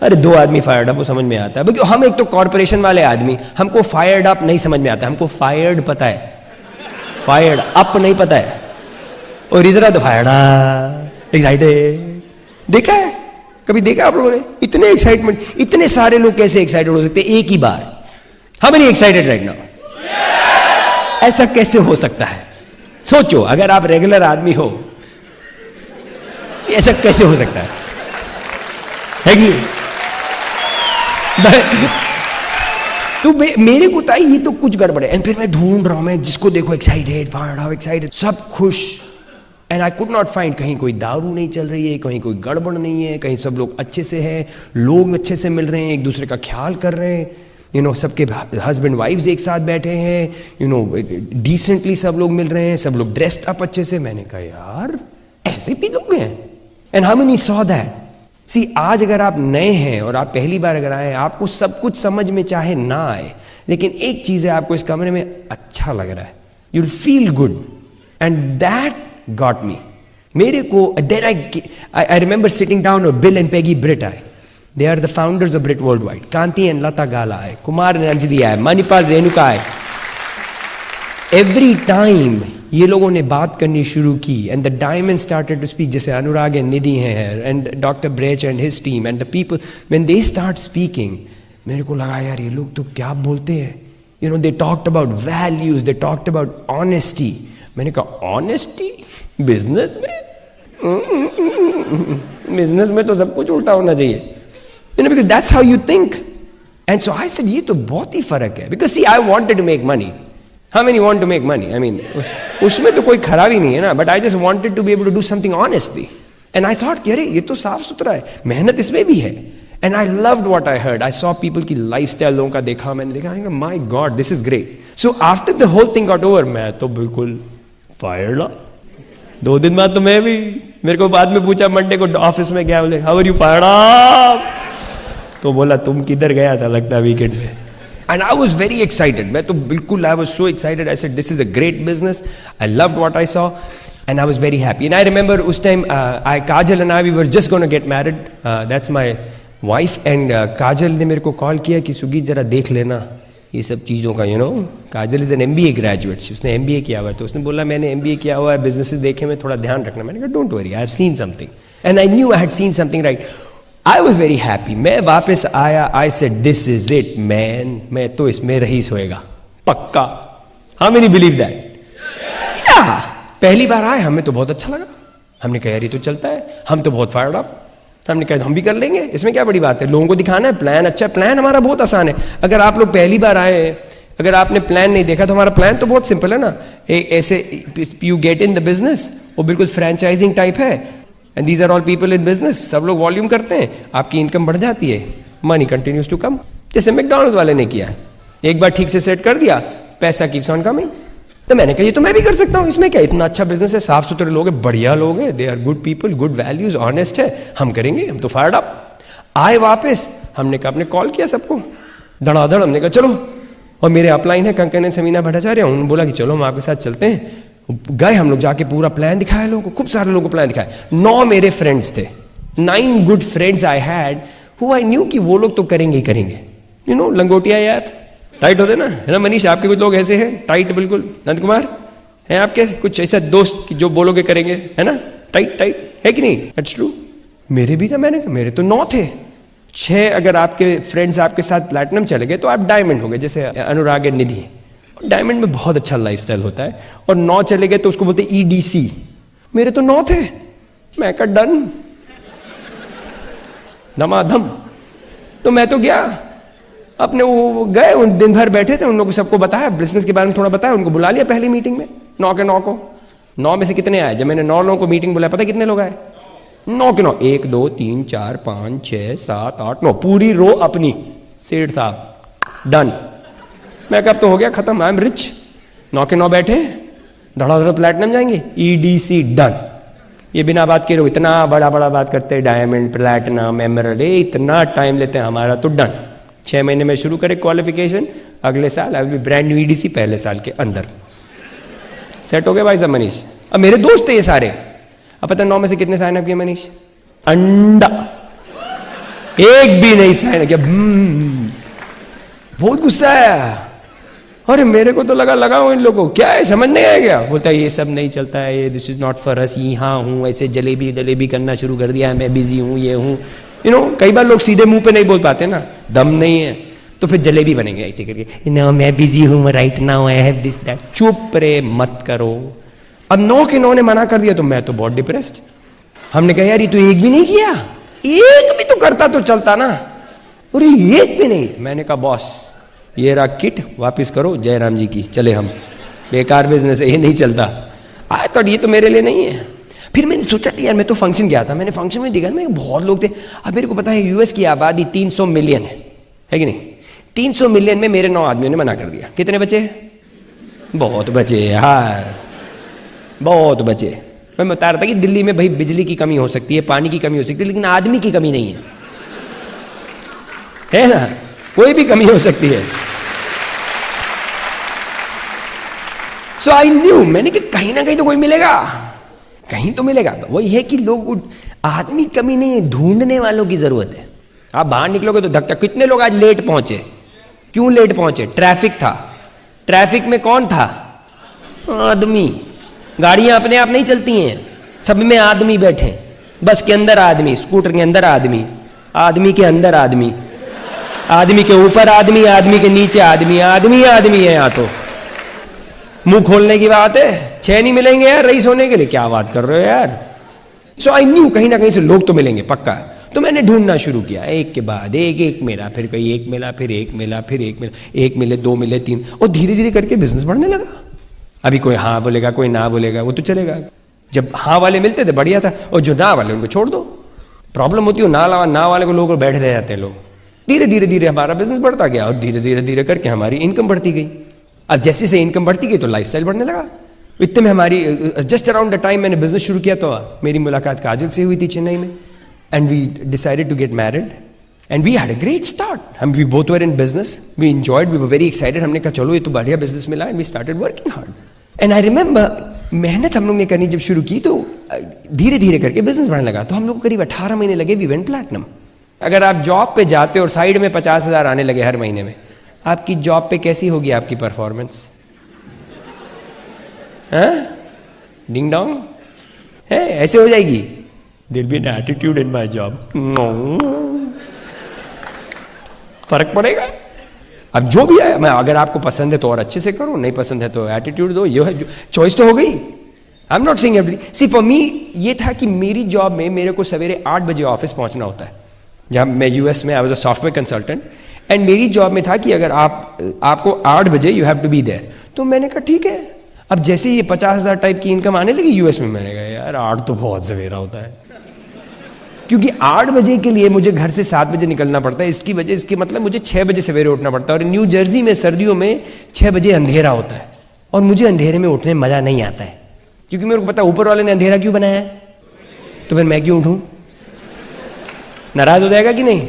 अरे 2 आदमी fired up वो समझ में आता है, क्योंकि हम एक तो कॉर्पोरेशन वाले आदमी, हमको फायर्ड अप नहीं समझ में आता, हमको फायर्ड पता है, फायर्ड अप नहीं पता है। और इधर तो फायर्ड एक्साइटेड, देखा है कभी? देखा आप लोगों ने? इतने एक्साइटमेंट, इतने सारे लोग कैसे एक्साइटेड हो सकते हैं एक ही बार? How many excited right now? ऐसा कैसे हो सकता है? सोचो, अगर आप रेगुलर आदमी हो, ऐसा कैसे हो सकता है कि? तो मेरे को था ये तो कुछ गड़बड़ है, एंड फिर मैं ढूंढ रहा हूं, मैं जिसको देखो एक्साइटेड, एक्साइटेड, सब खुश, and I could not find, कहीं कोई दारू नहीं चल रही है, कहीं कोई गड़बड़ नहीं है, कहीं सब लोग अच्छे से हैं, लोग अच्छे से मिल रहे हैं, एक दूसरे का ख्याल कर रहे हैं, यू नो, सबके हस्बैंड वाइफ्स एक साथ बैठे हैं, यू नो, डिसेंटली सब लोग मिल रहे हैं, सब लोग ड्रेस्ड अप अच्छे से। मैंने कहा यार ऐसे भी लोग हैं, and how many saw that? See, आज अगर आप नए हैं और आप पहली बार अगर आए, आपको सब कुछ समझ में चाहे ना आए, लेकिन एक चीज है, आपको इस कमरे में अच्छा लग रहा है, you will feel good, and that got me. मेरे को then I remember sitting down with Bill and Peggy Britt आए, they are the founders of Britt world wide, Kanti and Lata Gala आए, कुमार एंड अंजलि आए, मणिपाल रेणुका आए। एवरी टाइम ये लोगों ने बात करनी शुरू की, and the diamond started to speak, जैसे अनुराग एंड निधि हैं, and doctor Brech and his team, and the people when they start speaking, मेरे को लगा यार ये लोग तो क्या बोलते हैं, you know, they talked about values, they talked about honesty. मैंने कहा ऑनेस्टी बिजनेस में? बिजनेस में तो सब कुछ उल्टा होना चाहिए, you know, because that's how you think. And so I said ये तो बहुत ही फर्क है, because see I wanted to make money. How many want to make money? I mean, उसमें तो कोई खराबी नहीं है ना, but I just wanted to be able to do something honestly. And I thought कि अरे ये तो साफ सुथरा है, मेहनत इसमें भी है। And I loved what I heard. I saw people की lifestyle, लोगों का देखा, मैंने देखा, my God, this is great. So after the whole thing got over, मैं तो बिल्कुल fired up. 2 दिन बाद तो मैं भी, मेरे को बाद में पूछा मंडे को ऑफिस में गया, बोले how are you fired up? तो बोला तुम किधर गया था लगता वीकेंड में। And I was very excited. मैं तो बिल्कुल, I was so excited. I said, this is a great business. I loved what I saw, and I was very happy. And I remember उस time, Kajal and I, we were just going to get married. That's my wife. And Kajal ने मेरे को call किया कि Swiggy जरा देख लेना ये सब चीज़ों का, you know. Kajal is an MBA graduate. उसने MBA किया हुआ है, तो उसने बोला मैंने MBA किया हुआ है, businesses देखे में थोड़ा ध्यान रखना। मैंने कहा don't worry, I have seen something. And I knew I had seen something right. I was very happy. मैं वापस आया, I said this is it man, मैं तो इसमें रईस होएगा पक्का। How many believe that? Yeah. पहली बार आए, हमें तो बहुत अच्छा लगा, हमने कहा यार ये तो चलता है, हम तो बहुत फायर्ड अप, हमने कहा हम भी कर लेंगे, इसमें क्या बड़ी बात है, लोगों को दिखाना है प्लान अच्छा है। प्लान हमारा बहुत आसान है। अगर आप लोग पहली बार आए हैं, अगर आपने प्लान नहीं देखा तो हमारा प्लान तो बहुत सिंपल है ना, ऐसे you get in the business, वो बिल्कुल फ्रेंचाइजिंग टाइप है, and these are all people in business, सब लोग वॉल्यूम करते हैं, आपकी इनकम बढ़ जाती है, मनी कंटिन्यूज टू कम, जैसे मैकडॉनल्ड्स वाले ने किया है, एक बार ठीक से सेट कर दिया, पैसा कीप्स ऑन कमिंग। तो मैंने कहा ये तो मैं भी कर सकता हूँ, इसमें क्या, इतना अच्छा बिजनेस है, साफ सुथरे लोग हैं, बढ़िया लोग हैं, they are good people, good values, honest है, हम करेंगे, हम तो फायर्ड अप। आए वापस, हमने कहा, आपने कॉल किया सबको धड़ाधड़, हमने कहा चलो, और मेरे अपलाइन है कंकन समीना भट्टाचार्य, उन्होंने बोला कि चलो हम आपके साथ चलते हैं। गए हम लोग, जाके पूरा प्लान दिखाया लोगों को, खूब सारे लोगों को प्लान दिखाया। 9 मेरे फ्रेंड्स थे, 9 good friends I had, who I knew कि वो लोग तो करेंगे ही करेंगे, यू नो, लंगोटिया यार, टाइट होते ना, है ना मनीष, आपके कुछ लोग ऐसे हैं टाइट बिल्कुल, नंद कुमार हैं आपके कुछ ऐसा दोस्त जो बोलोगे करेंगे, है ना, टाइट टाइट है कि नहीं? दैट्स ट्रू, मेरे भी था, मैंने कहा मेरे तो 9 थे। 6 अगर आपके फ्रेंड्स आपके साथ प्लैटिनम चले गए तो आप डायमंड हो गए, जैसे अनुराग एंड निधि, डायमंड में बहुत अच्छा लाइफस्टाइल होता है, और 9 चले गए तो उसको बोलते EDC, मेरे तो 9 थे, मैं कहा डन धमाधम। तो मैं तो गया अपने, वो गए, उन दिन भर बैठे थे, उन लोगों को सबको बताया, बिजनेस के बारे में थोड़ा बताया, उनको बुला लिया पहली मीटिंग में, 9 के 9 को। 9 में से कितने आए? जब मैंने 9 लोगों को मीटिंग बुलाया, पता कितने लोग आए? 9 के 9, 1 2 3 4 5 6 7 8 9, पूरी रो अपनी, सेठ साहब डन। मैं कब तो हो गया खत्म, आई एम रिच। 9 के 9 बैठे, धड़ाधड़ प्लैटिनम जाएंगे, EDC डन। ये बिना बात के लोग इतना बड़ा बड़ा बात करते हैं, डायमंड प्लैटिनम एमरल्ड, इतना टाइम लेते हैं, हमारा तो डन। 6 महीने में शुरू करें क्वालिफिकेशन, अगले साल I will be brand new EDC, पहले साल के अंदर सेट हो गए भाई साहब मनीष। अब मेरे दोस्त थे ये सारे, अब पता 9 में से कितने साइन अप किए मनीष? अंडा एक भी नहीं साइन किया। बहुत गुस्सा आया। अरे मेरे को तो लगाओ इन लोगों को, क्या है समझ नहीं आया क्या? बोलता है ये सब नहीं चलता है, ये this is not for us, यहाँ हूँ ऐसे जलेबी करना शुरू कर दिया है, मैं बिजी हूँ, ये हूँ। कई बार लोग सीधे मुंह पे नहीं बोल पाते ना, दम नहीं है, तो फिर जलेबी बनेंगे ऐसे करके, नो मैं बिजी हूँ right now, I have this that. चुप रे मत करो। अब नो के नो ने मना कर दिया तो मैं तो बहुत डिप्रेस्ड। हमने कहा यार ये तो एक भी नहीं किया, एक भी तो करता तो चलता ना, अरे एक भी नहीं। मैंने कहा बॉस ये रहा किट, वापिस करो जयराम जी की, चले हम, बेकार बिजनेस है ये नहीं चलता। आई थॉट ये तो मेरे लिए नहीं है। फिर मैंने सोचा यार मैं तो फंक्शन गया था, मैंने फंक्शन में देखा मैं बहुत लोग थे। अब मेरे को पता है यूएस की आबादी 300 मिलियन है कि नहीं? 300 मिलियन में मेरे 9 आदमियों ने मना कर दिया। कितने बचे? बहुत बचे यार, बहुत बचे। मैं बता रहा था कि दिल्ली में भाई बिजली की कमी हो सकती है, पानी की कमी हो सकती है, लेकिन आदमी की कमी नहीं है ना? कोई भी कमी हो सकती है। सो आई न्यू, मैंने कि कहीं ना कहीं तो कोई मिलेगा, कहीं तो मिलेगा। वही है कि लोग, आदमी कमी नहीं है, ढूंढने वालों की जरूरत है। आप बाहर निकलोगे तो धक्का। कितने लोग आज लेट पहुंचे? क्यों लेट पहुंचे? ट्रैफिक था। ट्रैफिक में कौन था? आदमी। गाड़ियां अपने आप नहीं चलती हैं, सब में आदमी बैठे। बस के अंदर आदमी, स्कूटर के अंदर आदमी, आदमी के अंदर आदमी, आदमी के ऊपर आदमी, आदमी के नीचे आदमी, आदमी आदमी है। यहाँ तो मुंह खोलने की बात है, 6 नहीं मिलेंगे यार रईस होने के लिए, क्या बात कर रहे हो यार। सो आई न्यू कहीं ना कहीं से लोग तो मिलेंगे पक्का। तो मैंने ढूंढना शुरू किया, एक के बाद एक मिला, फिर कोई एक मिला, फिर एक मिला, फिर एक मिला, एक मिले, 2 मिले, 3, और धीरे धीरे करके बिजनेस बढ़ने लगा। अभी कोई हाँ बोलेगा, कोई ना बोलेगा, वो तो चलेगा। जब हाँ वाले मिलते थे बढ़िया था, और जो ना वाले उनको छोड़ दो। प्रॉब्लम होती है ना वाले को लोग बैठ रह जाते हैं लोग। धीरे धीरे धीरे हमारा बिजनेस बढ़ता गया, और धीरे धीरे धीरे करके हमारी इनकम बढ़ती गई। अब जैसे से इनकम बढ़ती गई तो लाइफस्टाइल बढ़ने लगा। इतने में हमारी जस्ट अराउंड द टाइम मैंने बिजनेस शुरू किया तो मेरी मुलाकात काजल से हुई थी चेन्नई में, and we decided to get married and we had a great start. हम we both were in business, we enjoyed, we were very excited. हमने कहा चलो ये तो बढ़िया बिजनेस मिला, and we started working hard. And I remember मेहनत हम लोग ने करनी जब शुरू की तो धीरे धीरे करके बिजनेस बढ़ने लगा। तो हम लोग को करीब 18 महीने लगे, वी वेंट प्लैटिनम। अगर आप जॉब पे जाते और साइड में 50,000 आने लगे हर महीने में, आपकी जॉब पे कैसी होगी आपकी परफॉर्मेंस? डिंग डोंग है, ऐसे हो जाएगी। There be an attitude in my job, फर्क पड़ेगा। अब जो भी है, मैं अगर आपको पसंद है तो और अच्छे से करो, नहीं पसंद है तो एटीट्यूड दो, ये है चॉइस तो हो गई। I am not saying every, see for me ये था कि मेरी जॉब में मेरे को सवेरे 8 बजे ऑफिस पहुंचना होता है। जब मैं यूएस में, I was a software consultant, and मेरी जॉब में था कि अगर आपको 8 बजे you have to be there. तो मैंने कहा ठीक है। अब जैसे ये 50,000 टाइप की इनकम आने लगी यूएस में, मैंने कहा यार 8 तो बहुत सवेरा होता है, क्योंकि 8 बजे के लिए मुझे घर से 7 बजे निकलना पड़ता है। इसकी मतलब मुझे 6 बजे सवेरे उठना पड़ता है। और न्यू जर्सी में सर्दियों में 6 बजे अंधेरा होता है, और मुझे अंधेरे में उठने में मजा नहीं आता है, क्योंकि मेरे को पता है ऊपर वाले ने अंधेरा क्यों बनाया है, तो फिर मैं क्यों उठूं? नाराज हो जाएगा कि नहीं?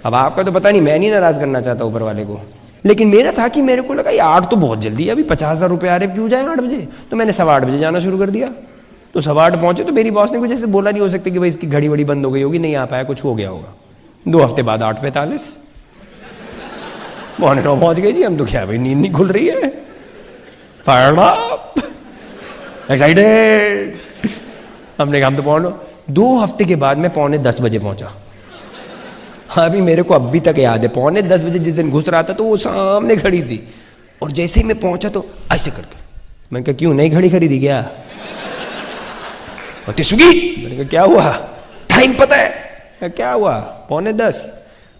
अब आपका तो पता नहीं, मैं नहीं नाराज करना चाहता ऊपर वाले को, लेकिन मेरा था कि मेरे को लगा ये 8 तो बहुत जल्दी है, अभी 50,000 रुपये आ रहे, क्यों जाए 8 बजे। तो मैंने 8:15 बजे जाना शुरू कर दिया। तो 8:15 पहुंचे तो मेरी बॉस ने कुछ ऐसे बोला नहीं हो सकता कि भाई इसकी घड़ी वड़ी बंद हो गई होगी, नहीं आ पाया, कुछ हो गया होगा। 2 हफ्ते बाद 8:45 9:15 पहुंच गई जी। हम तो क्या भाई नींद नहीं खुल रही है, एक्साइटेड। हमने कहा हम तो पहुंचो। 2 हफ्ते के बाद मैं 9:45 बजे पहुंचा। हाँ अभी मेरे को अभी तक याद है, 9:45 बजे जिस दिन घुस रहा था तो वो सामने खड़ी थी, और जैसे ही मैं पहुंचा तो ऐसे करके मैंने कहा क्यों, नई घड़ी खरीदी क्या? और सुगी, मैंने कहा क्या हुआ, टाइम पता है? क्या हुआ? 9:45।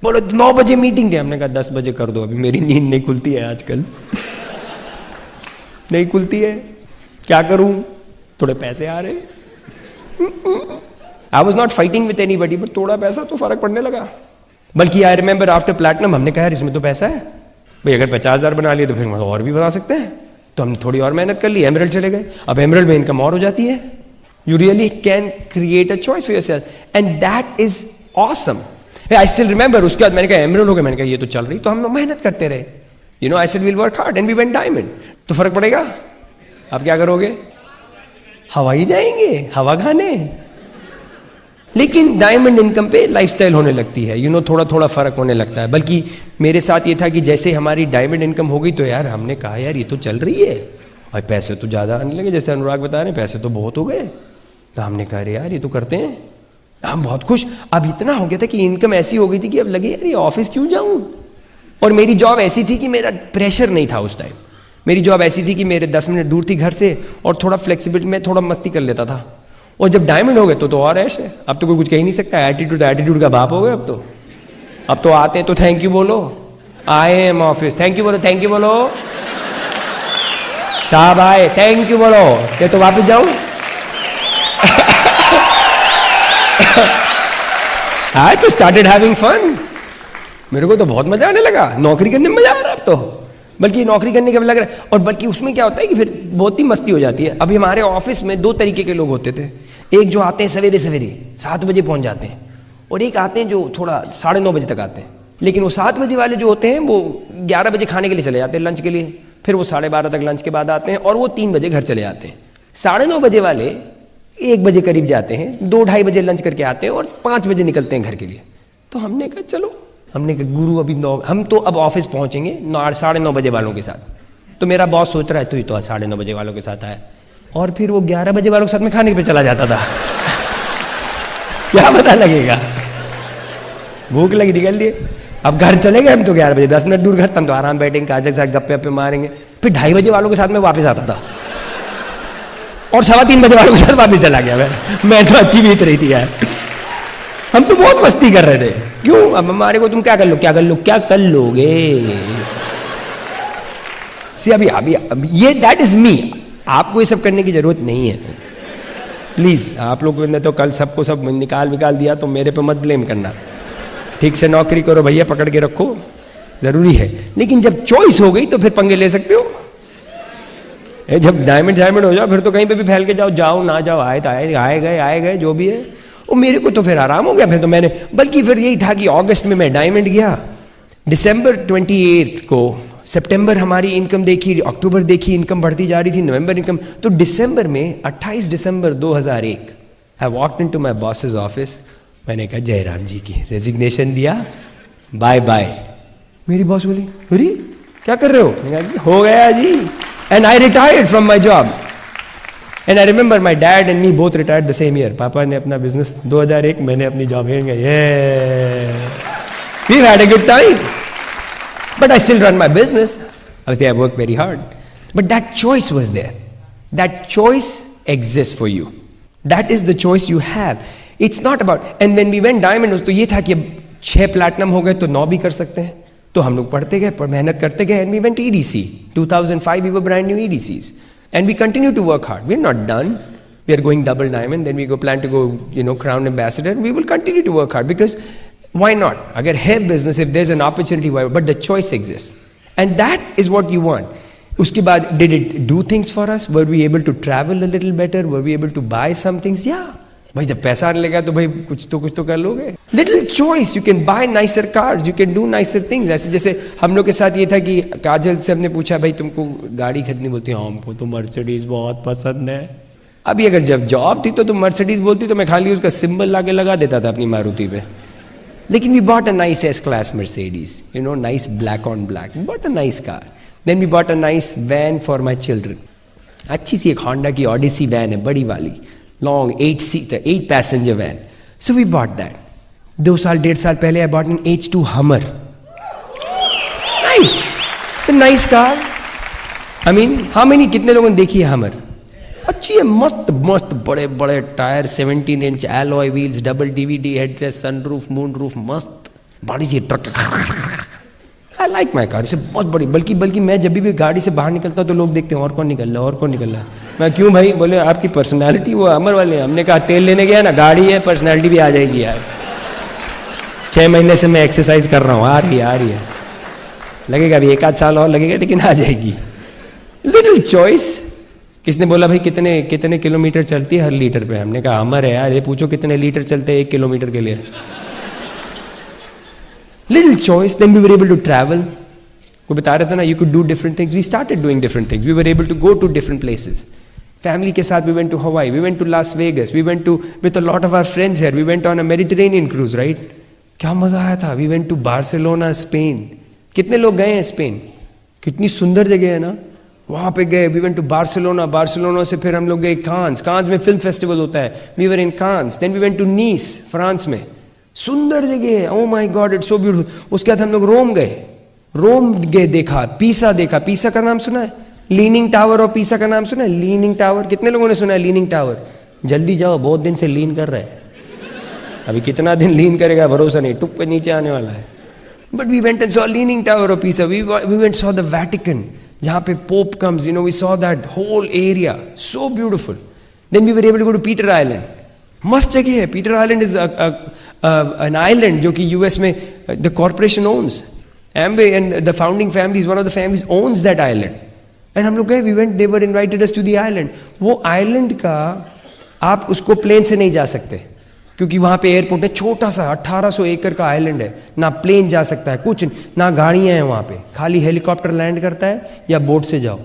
बोलो 9 बजे मीटिंग थी। हमने कहा 10 बजे कर दो, अभी मेरी नींद नहीं खुलती है आजकल नहीं खुलती है, क्या करूं, थोड़े पैसे आ रहे। I was not fighting with anybody, but थोड़ा पैसा तो फर्क पड़ने लगा। बल्कि आई रिमेंबर आफ्टर प्लैटिनम हमने कहा यार इसमें तो पैसा है भाई, अगर 50,000 बना लिए तो फिर और भी बना सकते हैं। तो हमने थोड़ी और मेहनत कर ली, एमरल्ड चले गए। अब एमरल्ड में इनकम और हो जाती है। You really can create a choice for yourself, and that is awesome. I still remember, उसके बाद मैंने कहा एमरल्ड हो गया, मैंने कहा ये तो चल रही, तो हम लोग मेहनत करते रहे। You know I said will work hard and we went diamond. तो फर्क पड़ेगा। अब क्या करोगे? हवाई जाएंगे, हवा खाने। लेकिन डायमंड इनकम पे लाइफस्टाइल होने लगती है, थोड़ा थोड़ा फर्क होने लगता है। बल्कि मेरे साथ ये था कि जैसे हमारी डायमंड इनकम हो गई तो यार हमने कहा यार ये तो चल रही है और पैसे तो ज़्यादा आने लगे, जैसे अनुराग बता रहे हैं पैसे तो बहुत हो गए। तो हमने कहा यार ये तो करते हैं, हम बहुत खुश। अब इतना हो गया था कि इनकम ऐसी हो गई थी कि अब लगे यार ये ऑफिस क्यों जाऊँ। और मेरी जॉब ऐसी थी कि मेरा प्रेशर नहीं था उस टाइम। मेरी जॉब ऐसी थी कि मेरे 10 मिनट दूर थी घर से और थोड़ा फ्लेक्सिबिलिटी में थोड़ा मस्ती कर लेता था। और जब डायमंड हो गए तो और ऐश है, अब तो कोई कुछ कह ही नहीं सकता। एटीट्यूड का बाप हो गया अब तो आते हैं तो थैंक यू बोलो, आए हैं ऑफिस थैंक यू बोलो साहब आए थैंक यू बोलो, ये तो वापस जाऊं। आई तो स्टार्टेड हैविंग फन, मेरे को तो बहुत मजा आने लगा, नौकरी करने में मजा आ रहा है अब तो। बल्कि नौकरी करने का भी लग रहा है। और बल्कि उसमें क्या होता है कि फिर बहुत ही मस्ती हो जाती है। अभी हमारे ऑफिस में 2 तरीके के लोग होते थे। एक जो आते हैं सवेरे 7 बजे पहुंच जाते हैं, और एक आते हैं जो थोड़ा 9:30 बजे तक आते हैं। लेकिन वो 7 बजे वाले जो होते हैं वो 11 बजे खाने के लिए चले जाते हैं, लंच के लिए। फिर वो 12:30 तक लंच के बाद आते हैं और वो 3 बजे घर चले जाते हैं। 9:30 बजे वाले 1 बजे करीब जाते हैं, 2-2:30 बजे लंच करके आते हैं और 5 बजे निकलते हैं घर के लिए। तो हमने कहा चलो, हमने कहा गुरु अभी हम तो अब ऑफिस पहुंचेंगे 9:30 बजे वालों के साथ। तो मेरा बॉस सोच रहा है तो 9:30 बजे वालों के साथ आया, और फिर वो 11 बजे वालों के साथ में खाने पे चला जाता था। क्या पता लगेगा, भूख लगी निकल लिए। अब घर चले गए हम तो 11 बजे, 10 मिनट दूर घर, तब तो आराम बैठेंगे, काजल के साथ गप्पे वप्पे मारेंगे। फिर 2:30 बजे वालों के साथ में वापस आता था और 3:15 बजे वालों के साथ वापस चला गया। मैं तो अच्छी बीत रही थी यार, हम तो बहुत मस्ती कर रहे थे। क्यों, अब हमारे को तुम क्या कर लोगे। अभी ये दैट इज मी। आपको ये सब करने की जरूरत नहीं है प्लीज। आप लोगों ने तो कल सबको सब निकाल दिया, तो मेरे पे मत ब्लेम करना। ठीक से नौकरी करो भैया, पकड़ के रखो, जरूरी है। लेकिन जब चॉइस हो गई तो फिर पंगे ले सकते हो। जब डायमंड हो जाओ फिर तो कहीं पे भी फैल के जाओ ना जाओ, आए गए जो भी है। और मेरे को तो फिर आराम हो गया। फिर तो मैंने, बल्कि फिर यही था कि अगस्त में मैं डायमंड गया, दिसंबर 28 को, सितंबर हमारी इनकम देखी, अक्टूबर देखी इनकम बढ़ती जा रही थी, नवंबर इनकम, तो दिसंबर में 28 दिसंबर 2001 I walked into my boss's office. मैंने कहा जयराम जी की रेजिग्नेशन दिया, बाय बाय। मेरी बॉस बोली अरे क्या कर रहे हो? मैंने कहा हो गया जी, and I retired from my job. And I remember my dad and me both retired the same year. पापा ने अपना बिजनेस 2001, मैंने अपनी job we had a good time, but I still run my business. I work very hard, but that choice was there. That choice exist for you, that is the choice you have. It's not about, and when we went diamond तो ये था कि अब 6 platinum हो गए तो 9 भी कर सकते हैं। तो हम लोग पढ़ते गए, मेहनत करते गए, and we went EDC 2005 we were brand new EDCs and we continue to work hard. We're not done. We are going double diamond, then we plan to go crown ambassador. We will continue to work hard because why not? Agar hai business, if there's an opportunity, why? But the choice exists, and that is what you want. Uske baad, did it do things for us? Were we able to travel a little better? Were we able to buy some things? Yeah. भाई जब पैसा आने लगा तो भाई कुछ तो कर लोगे। Little choice, you can buy nicer cars, you can do nicer things. ऐसे जैसे हम लोग के साथ ये था कि काजल से हमने पूछा भाई तुमको गाड़ी खरीदनी, बोलती है हमको तो मर्सिडीज बहुत पसंद है। अभी अगर जब जॉब थी तो तुम मर्सिडीज बोलती तो मैं खाली उसका सिंबल लाके लगा देता था अपनी मारुति पे। लेकिन we bought a nice S-class Mercedes, nice black on black. We bought a nice car. Then we bought a nice van for my children. अच्छी सी एक होंडा की Odyssey वैन है, बड़ी वाली, long 8 passenger van. So we bought that. 2 साल 1.5 साल पहले I bought an H2 Hummer. Nice. It's a nice car. I mean, कितने लोगों ने देखी है Hummer? अच्छी है, मस्त मस्त बड़े बड़े tyre, 17 inch alloy wheels, double DVD headrest, sunroof, moonroof, मस्त बड़ी सी truck. I like my car. इसे बहुत बड़ी, बल्कि मैं जब भी गाड़ी से बाहर निकलता हूँ तो लोग देखते हैं और कौन निकल रहा है। मैं क्यों भाई, बोले आपकी पर्सनैलिटी वो हमर वाले हैं। हमने कहा तेल लेने गया ना, गाड़ी है, पर्सनैलिटी भी आ जाएगी यार। 6 महीने से मैं एक्सरसाइज कर रहा हूँ, आ रही है, लगेगा अभी 1 आध साल और लगेगा, लेकिन आ जाएगी। Little choice. किसने बोला भाई कितने किलोमीटर चलती है हर लीटर पे? हमने कहा हमर है यार, ये पूछो कितने लीटर चलते हैं 1 किलोमीटर के लिए। Little choice, then we were able to travel. कोई बता रहा था ना, you could do different things. We started doing different things. We were able to go to different places. Family के साथ we went to Hawaii, we went to Las Vegas, we went to with a lot of our friends here, we went on a Mediterranean cruise, right? क्या मजा आया था। We went to Barcelona, Spain. कितने लोग गए हैं Spain? कितनी सुंदर जगह है ना, वहां पे गए। We went to Barcelona, Barcelona से फिर हम लोग गए कांस, कांस में फिल्म फेस्टिवल होता है, we were in Cannes. Then we went to Nice, France में, सुंदर जगह है, oh my god it's so beautiful. उसके बाद हम लोग रोम गए, रोम गए, देखा, पीसा देखा। पीसा का नाम सुना है? लीनिंग टावर ऑफ पीसा का नाम सुना है? लीनिंग टावर, कितने लोगों ने सुना है लीनिंग टावर? जल्दी जाओ, बहुत दिन से लीन कर रहा है, अभी कितना दिन लीन करेगा भरोसा नहीं, टुक पे नीचे आने वाला है। But we went and saw Leaning Tower of Pisa, we went saw the Vatican, जहां पे pope comes, we saw that whole area, so beautiful. Then we were able to go to Peter Island, मस्त जगह है। Peter Island is an island जो कि US में the corporation owns, Amway and the founding families, one of the families owns that island. And हम लोग गए, we went, they were invited us to the island. वो island का आप उसको प्लेन से नहीं जा सकते, क्योंकि वहां पे एयरपोर्ट है, छोटा सा 1800 एकड़ का आइलैंड है, ना प्लेन जा सकता है, कुछ ना गाड़ियां हैं वहां पे, खाली हेलीकॉप्टर लैंड करता है या बोट से जाओ।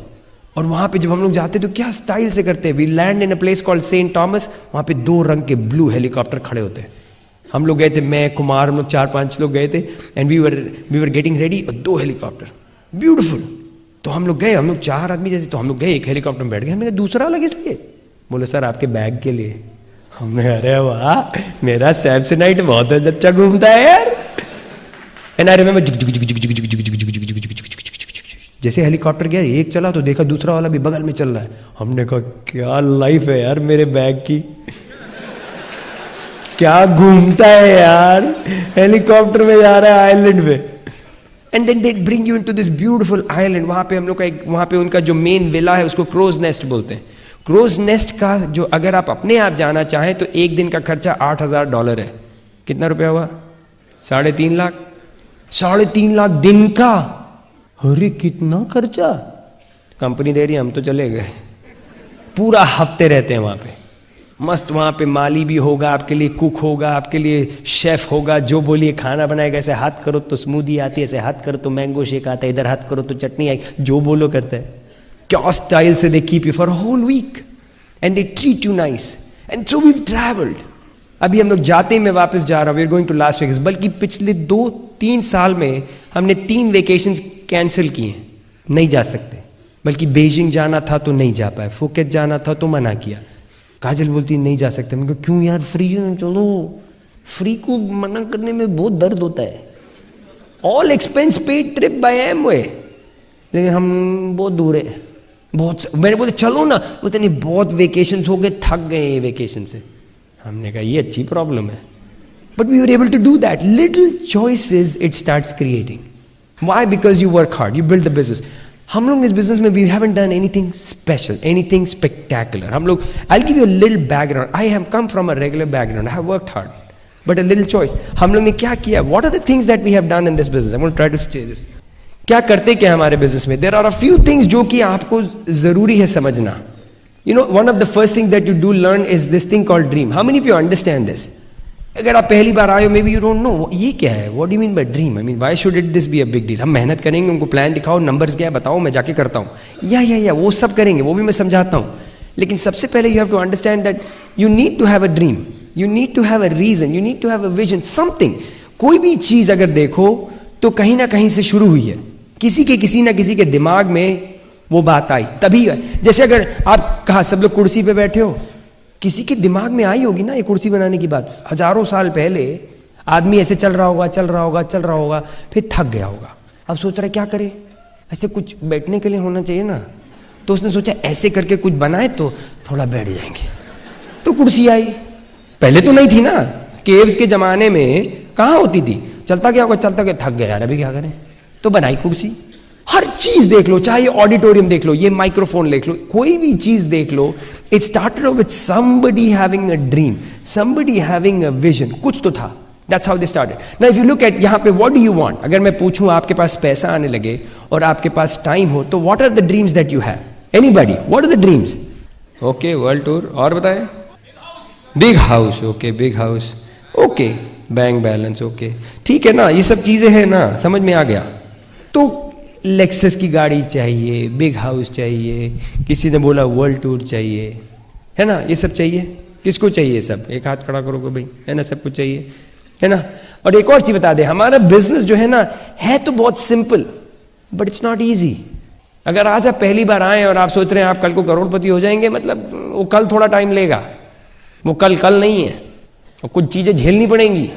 और वहां पे जब हम लोग जाते तो क्या स्टाइल से करते हैं, we land in a place called Saint Thomas, वहां पे 2 रंग के ब्लू हेलीकॉप्टर खड़े होते हैं। हम लोग गए थे, मैं, कुमार, हम लोग 4-5 लोग गए थे, and we were getting ready, 2 helicopter beautiful. तो हम लोग गए, हम लोग 4 आदमी जैसे, तो हम लोग गए, एक हेलीकॉप्टर में बैठ गए। हमने कहा दूसरा अलग इसलिए? बोले सर आपके बैग के लिए। हमने, अरे वाह, मेरा सैमसनाइट बहुत अच्छा घूमता है यार। एंड आई रिमेंबर, जैसे हेलीकॉप्टर गया, एक चला तो देखा दूसरा वाला भी बगल में चल रहा है। हमने कहा क्या लाइफ है यार मेरे बैग की, क्या घूमता है यार, हेलीकॉप्टर में जा रहा है आइलैंड पे। And then they bring you into this beautiful island. वहां पे हम लोग का एक, वहां पे उनका जो मेन विला है उसको क्रोज नेस्ट बोलते हैं। क्रोज नेस्ट का जो, अगर आप अपने आप जाना चाहें तो एक दिन का खर्चा $8,000 है। कितना रुपया हुआ? 3.5 लाख। 3.5 लाख दिन का। अरे कितना खर्चा, कंपनी दे रही है, हम तो चले गए। पूरा हफ्ते रहते हैं वहां पे, मस्त। वहां पे माली भी होगा आपके लिए, कुक होगा आपके लिए, शेफ होगा, जो बोलिए खाना बनाएगा। ऐसे हाथ करो तो स्मूदी आती है, ऐसे हाथ करो तो मैंगो शेक आता है, इधर हाथ करो तो चटनी आई, जो बोलो करते हैं। क्या स्टाइल से they keep you for whole week and they treat you nice. And so we travelled. अभी हम लोग जाते ही, मैं वापस जा रहा हूँ, we are going to Las Vegas. बल्कि पिछले 2-3 साल में हमने 3 वेकेशंस कैंसिल किए, नहीं जा सकते। बल्कि बीजिंग जाना था तो नहीं जा पाए, फुकेत जाना था तो मना किया। काजल बोलती नहीं जा सकते। मैंने कहा क्यों यार, फ्री है, चलो। फ्री को मना करने में बहुत दर्द होता है। All expense paid trip by Amway, लेकिन हम बहुत दूर है, बहुत। मैंने बोले चलो ना, बोलते नहीं बहुत वेकेशन हो गए, थक गए ये वेकेशन से। हमने कहा ये अच्छी प्रॉब्लम है। But we were able to do that. Little choices it starts creating. Why? Because you work hard, you build the business. हम लोग इस बिजनेस में we haven't done anything special, anything spectacular. हम लोग, I will give you a little background. I have come from a regular background, I have worked hard, but a little choice. हम लोग ने क्या किया? What are the things that we have done in this business? I want to try to say this. क्या करते क्या हमारे business में? There are a few things जो कि आपको जरूरी है समझना। You know, one of the first thing that you do learn is this thing called dream. How many of you understand this? अगर आप पहली बार आए हो, maybe you don't know ये क्या है, what do you mean by dream? I mean why should it this be a big deal? हम मेहनत करेंगे, उनको प्लान दिखाओ, नंबर्स क्या है बताओ, मैं जाके करता हूँ, या वो सब करेंगे, वो भी मैं समझाता हूँ। लेकिन सबसे पहले you have to understand that you need to have a dream, you need to have a reason, you need to have a vision, something. कोई भी चीज अगर देखो तो कहीं ना कहीं से शुरू हुई है, किसी ना किसी के दिमाग में वो बात आई तभी। जैसे अगर आप कहा सब लोग कुर्सी पे बैठे हो, किसी के दिमाग में आई होगी ना ये कुर्सी बनाने की बात। हजारों साल पहले आदमी ऐसे चल रहा होगा, फिर थक गया होगा, अब सोच रहा है क्या करे, ऐसे कुछ बैठने के लिए होना चाहिए ना, तो उसने सोचा ऐसे करके कुछ बनाए तो थोड़ा बैठ जाएंगे, तो कुर्सी आई। पहले तो नहीं थी ना, केव्स के जमाने में कहाँ होती थी, चलता क्या होगा, चलता क्या, थक गया यार अभी क्या करें, तो बनाई कुर्सी। हर चीज देख लो, चाहे ऑडिटोरियम देख लो, ये माइक्रोफोन देख लो, कोई भी चीज देख लो, it started with somebody having a dream, somebody having a vision, कुछ तो था। That's how they started. Now if you look at यहाँ पे what do you want? अगर मैं पूछूं आपके पास पैसा आने लगे और आपके पास टाइम हो, तो what are the dreams that you have? Anybody? What are the dreams? Okay, world tour, और बताएं? Big house, okay, big house, okay, bank balance, okay, ठीक है ना, ये सब चीजें हैं ना, समझ में आ गया। तो लेक्सस की गाड़ी चाहिए, बिग हाउस चाहिए, किसी ने बोला वर्ल्ड टूर चाहिए, है ना, ये सब चाहिए। किसको चाहिए सब? एक हाथ खड़ा करोगे भाई, है ना, सब कुछ चाहिए, है ना। और एक और चीज बता दे, हमारा बिजनेस जो है ना, है तो बहुत simple but it's not easy. अगर आज आप पहली बार आए और आप सोच रहे हैं आप कल को करोड़पति हो जाएंगे, मतलब वो कल थोड़ा टाइम लेगा, वो कल नहीं है, और कुछ चीजें झेलनी पड़ेंगी।